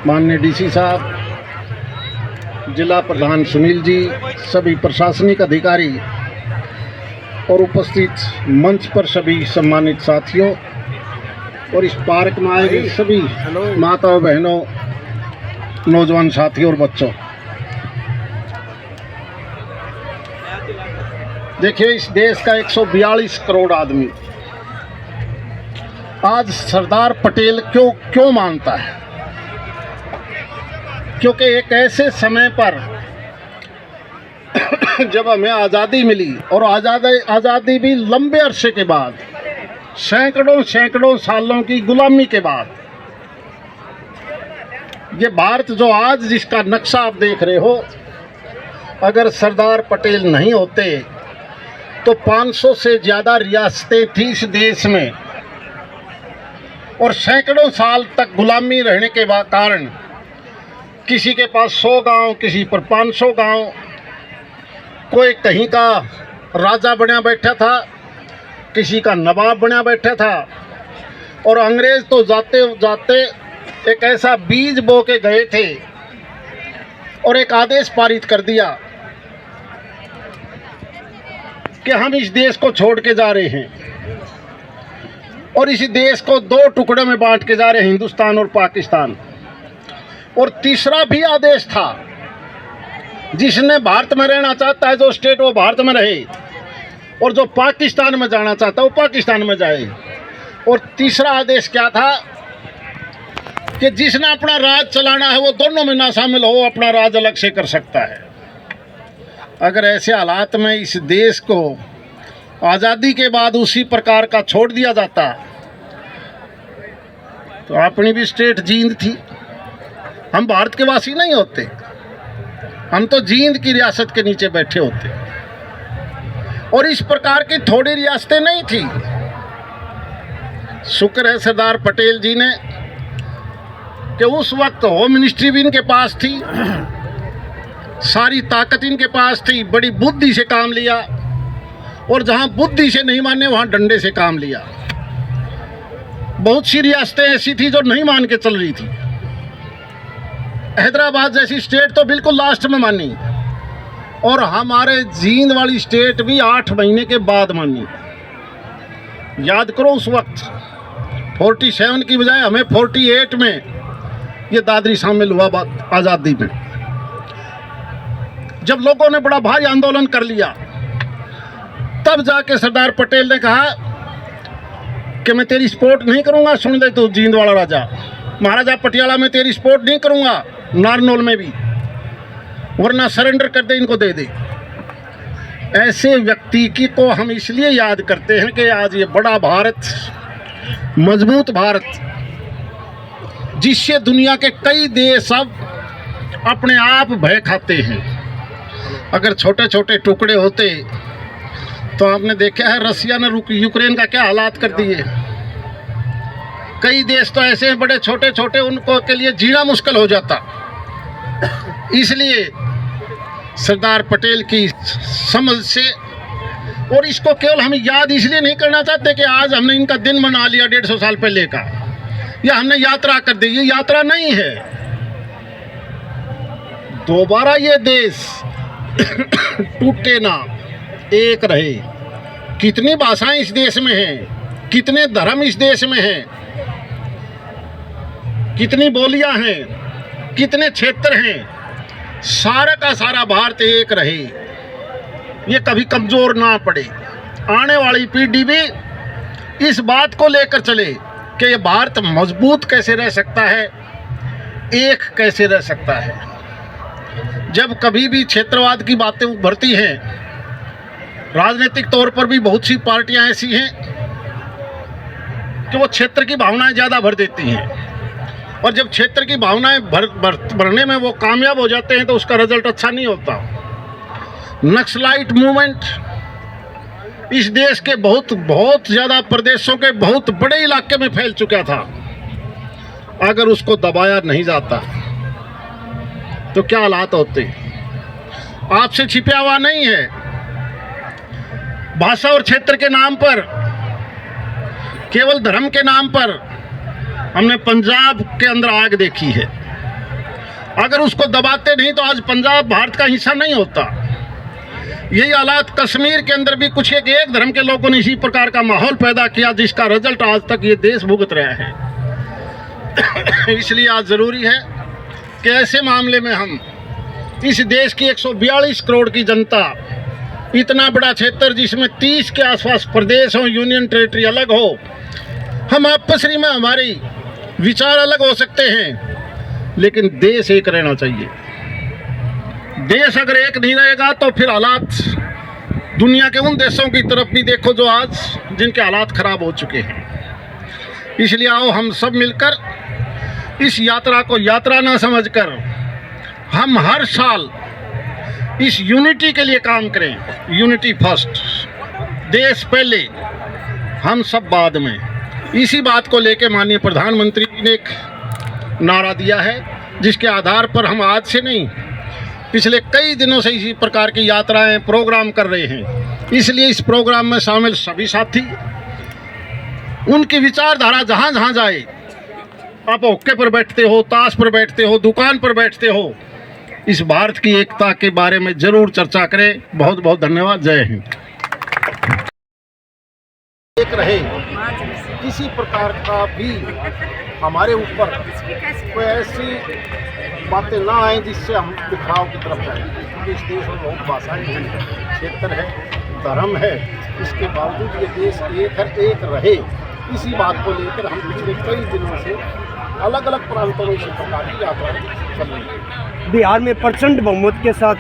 माननीय डीसी साहब, जिला प्रधान सुनील जी, सभी प्रशासनिक अधिकारी और उपस्थित मंच पर सभी सम्मानित साथियों और इस पार्क में आए हुए सभी माताओं, बहनों, नौजवान साथियों और बच्चों, देखिए इस देश का 142 करोड़ आदमी आज सरदार पटेल क्यों मानता है? क्योंकि एक ऐसे समय पर जब हमें आज़ादी मिली और आज़ादी भी लंबे अरसे के बाद, सैकड़ों सालों की गुलामी के बाद, ये भारत जो आज जिसका नक्शा आप देख रहे हो, अगर सरदार पटेल नहीं होते तो 500 से ज़्यादा रियासतें थी इस देश में और सैकड़ों साल तक गुलामी रहने के कारण किसी के पास 100 गांव, किसी पर 500 गांव, कोई कहीं का राजा बना बैठा था, किसी का नवाब बना बैठा था। और अंग्रेज़ तो जाते जाते एक ऐसा बीज बो के गए थे और एक आदेश पारित कर दिया कि हम इस देश को छोड़ के जा रहे हैं और इस देश को 2 टुकड़ों में बांट के जा रहे हैं, हिंदुस्तान और पाकिस्तान। और तीसरा भी आदेश था, जिसने भारत में रहना चाहता है, जो स्टेट वो भारत में रहे, और जो पाकिस्तान में जाना चाहता है वो पाकिस्तान में जाए। और तीसरा आदेश क्या था कि जिसने अपना राज चलाना है वो दोनों में ना शामिल हो, अपना राज अलग से कर सकता है। अगर ऐसे हालात में इस देश को आज़ादी के बाद उसी प्रकार का छोड़ दिया जाता तो अपनी भी स्टेट जींद थी, हम भारत के वासी नहीं होते, हम तो जींद की रियासत के नीचे बैठे होते। और इस प्रकार की थोड़ी रियासतें नहीं थी। शुक्र है सरदार पटेल जी ने कि उस वक्त होम मिनिस्ट्री भी इनके पास थी, सारी ताकत इनके पास थी, बड़ी बुद्धि से काम लिया, और जहां बुद्धि से नहीं माने वहां डंडे से काम लिया। बहुत सी रियासतें ऐसी थी जो नहीं मान के चल रही थी। हैदराबाद जैसी स्टेट तो बिल्कुल लास्ट में मानी, और हमारे जींद वाली स्टेट भी 8 महीने के बाद मानी। याद करो उस वक्त 47 की बजाय हमें 48 में ये दादरी शामिल हुआ आज़ादी में, जब लोगों ने बड़ा भारी आंदोलन कर लिया। तब जाके सरदार पटेल ने कहा कि मैं तेरी सपोर्ट नहीं करूंगा, सुन ले तू जींद वाला राजा, महाराजा पटियाला में तेरी सपोर्ट नहीं करूंगा, नारनौल में भी, वरना सरेंडर कर दे, इनको दे दे। ऐसे व्यक्ति की को हम इसलिए याद करते हैं कि आज ये बड़ा भारत, मजबूत भारत, जिससे दुनिया के कई देश अब अपने आप भय खाते हैं। अगर छोटे छोटे टुकड़े होते तो आपने देखा है रसिया ने यूक्रेन का क्या हालात कर दिए। कई देश तो ऐसे हैं बड़े छोटे छोटे, उनको के लिए जीना मुश्किल हो जाता। इसलिए सरदार पटेल की समझ से, और इसको केवल हम याद इसलिए नहीं करना चाहते कि आज हमने इनका दिन मना लिया 150 साल पहले का, या हमने यात्रा कर दी, ये यात्रा नहीं है। दोबारा ये देश टूटे ना, एक रहे। कितनी भाषाएं इस देश में हैं, कितने धर्म इस देश में हैं, कितनी बोलियां हैं, कितने क्षेत्र हैं, सारा का सारा भारत एक रहे, ये कभी कमजोर ना पड़े। आने वाली पीढ़ी भी इस बात को लेकर चले कि ये भारत मजबूत कैसे रह सकता है, एक कैसे रह सकता है। जब कभी भी क्षेत्रवाद की बातें उभरती हैं, राजनीतिक तौर पर भी बहुत सी पार्टियां ऐसी हैं कि वो क्षेत्र की भावनाएं ज़्यादा भर देती हैं, और जब क्षेत्र की भावनाएं भरने में वो कामयाब हो जाते हैं तो उसका रिजल्ट अच्छा नहीं होता। नक्सलाइट मूवमेंट इस देश के बहुत ज़्यादा प्रदेशों के बहुत बड़े इलाके में फैल चुका था। अगर उसको दबाया नहीं जाता तो क्या हालात होते। आपसे छिपा हुआ नहीं है, भाषा और क्षेत्र के नाम पर, केवल धर्म के नाम पर हमने पंजाब के अंदर आग देखी है, अगर उसको दबाते नहीं तो आज पंजाब भारत का हिस्सा नहीं होता। यही हालात कश्मीर के अंदर भी कुछ एक धर्म के लोगों ने इसी प्रकार का माहौल पैदा किया, जिसका रिजल्ट आज तक ये देश भुगत रहा है। इसलिए आज ज़रूरी है कि ऐसे मामले में हम इस देश की 142 करोड़ की जनता, इतना बड़ा क्षेत्र जिसमें 30 के आसपास प्रदेश हो, यूनियन टेरिटरी अलग हो, हम आपस में हमारी विचार अलग हो सकते हैं, लेकिन देश एक रहना चाहिए। देश अगर एक नहीं रहेगा तो फिर हालात दुनिया के उन देशों की तरफ भी देखो जो आज जिनके हालात खराब हो चुके हैं। इसलिए आओ हम सब मिलकर इस यात्रा को यात्रा ना समझकर हम हर साल इस यूनिटी के लिए काम करें। यूनिटी फर्स्ट, देश पहले, हम सब बाद में। इसी बात को लेकर माननीय प्रधानमंत्री जी ने एक नारा दिया है, जिसके आधार पर हम आज से नहीं, पिछले कई दिनों से इसी प्रकार की यात्राएं प्रोग्राम कर रहे हैं। इसलिए इस प्रोग्राम में शामिल सभी साथी, उनकी विचारधारा जहाँ जहाँ जाए, आप हुक्के पर बैठते हो, ताश पर बैठते हो, दुकान पर बैठते हो, इस भारत की एकता के बारे में जरूर चर्चा करें। बहुत बहुत धन्यवाद। जय हिंद। एक रहे, किसी प्रकार का भी हमारे ऊपर कोई ऐसी बातें ना आए जिससे हम बिखराव की तरफ जाएं। क्योंकि इस देश में बहुत भाषाएं हैं, क्षेत्र है, धर्म है, इसके बावजूद ये देश एक हर एक रहे। इसी बात को लेकर हम पिछले कई दिनों से अलग अलग प्रांतों में इसी प्रकार की यात्रा चल रही है। बिहार में प्रचंड बहुमत के साथ